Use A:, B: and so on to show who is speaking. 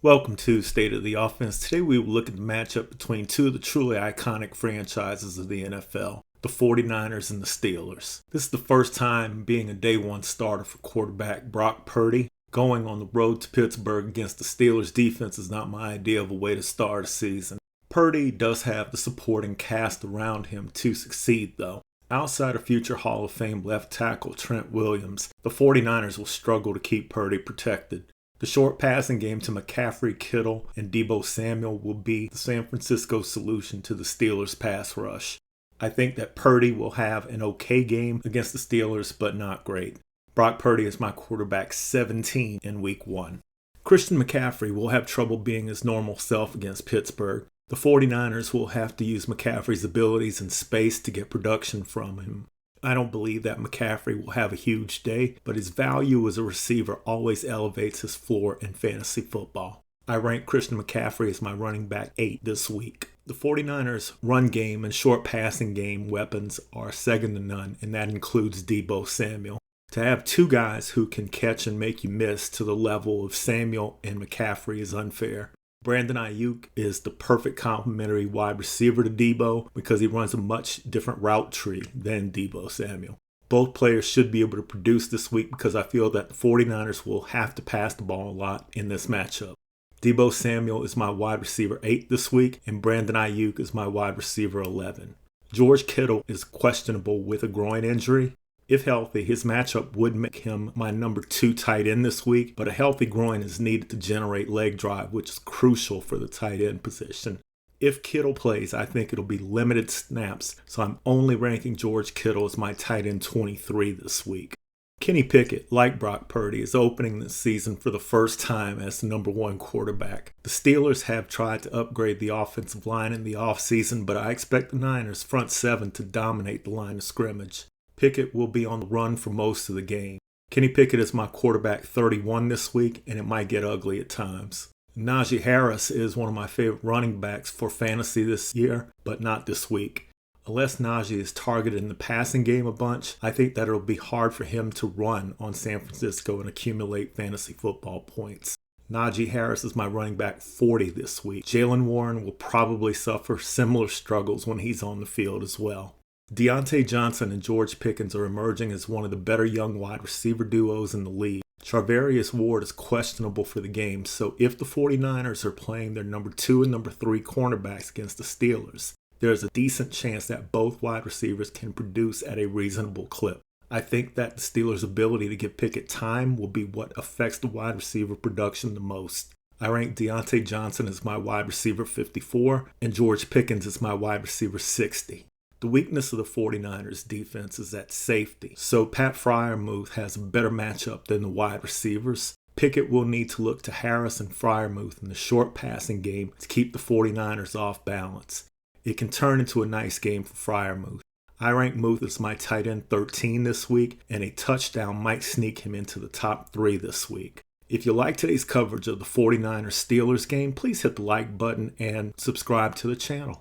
A: Welcome to State of the Offense. Today we will look at the matchup between two of the truly iconic franchises of the NFL, the 49ers and the Steelers. This is the first time being a day one starter for quarterback Brock Purdy. Going on the road to Pittsburgh against the Steelers defense is not my idea of a way to start a season. Purdy does have the supporting cast around him to succeed though. Outside of future Hall of Fame left tackle Trent Williams, the 49ers will struggle to keep Purdy protected. The short passing game to McCaffrey, Kittle, and Deebo Samuel will be the San Francisco solution to the Steelers' pass rush. I think that Purdy will have an okay game against the Steelers, but not great. Brock Purdy is my quarterback 17 in Week 1. Christian McCaffrey will have trouble being his normal self against Pittsburgh. The 49ers will have to use McCaffrey's abilities in space to get production from him. I don't believe that McCaffrey will have a huge day, but his value as a receiver always elevates his floor in fantasy football. I rank Christian McCaffrey as my running back 8 this week. The 49ers' run game and short passing game weapons are second to none, and that includes Deebo Samuel. To have two guys who can catch and make you miss to the level of Samuel and McCaffrey is unfair. Brandon Ayuk is the perfect complementary wide receiver to Deebo because he runs a much different route tree than Deebo Samuel. Both players should be able to produce this week because I feel that the 49ers will have to pass the ball a lot in this matchup. Deebo Samuel is my wide receiver 8 this week, and Brandon Ayuk is my wide receiver 11. George Kittle is questionable with a groin injury. If healthy, his matchup would make him my number 2 tight end this week, but a healthy groin is needed to generate leg drive, which is crucial for the tight end position. If Kittle plays, I think it'll be limited snaps, so I'm only ranking George Kittle as my tight end 23 this week. Kenny Pickett, like Brock Purdy, is opening this season for the first time as the number 1 quarterback. The Steelers have tried to upgrade the offensive line in the offseason, but I expect the Niners' front 7 to dominate the line of scrimmage. Pickett will be on the run for most of the game. Kenny Pickett is my quarterback 31 this week, and it might get ugly at times. Najee Harris is one of my favorite running backs for fantasy this year, but not this week. Unless Najee is targeted in the passing game a bunch, I think that it'll be hard for him to run on San Francisco and accumulate fantasy football points. Najee Harris is my running back 40 this week. Jaylen Warren will probably suffer similar struggles when he's on the field as well. Deontay Johnson and George Pickens are emerging as one of the better young wide receiver duos in the league. Charvarius Ward is questionable for the game, so if the 49ers are playing their number 2 and number 3 cornerbacks against the Steelers, there's a decent chance that both wide receivers can produce at a reasonable clip. I think that the Steelers' ability to give Pickett time will be what affects the wide receiver production the most. I rank Deontay Johnson as my wide receiver 54 and George Pickens as my wide receiver 60. The weakness of the 49ers defense is at safety, so Pat Freiermuth has a better matchup than the wide receivers. Pickett will need to look to Harris and Freiermuth in the short passing game to keep the 49ers off balance. It can turn into a nice game for Freiermuth. I rank Muth as my tight end 13 this week, and a touchdown might sneak him into the top 3 this week. If you like today's coverage of the 49ers Steelers game, please hit the like button and subscribe to the channel.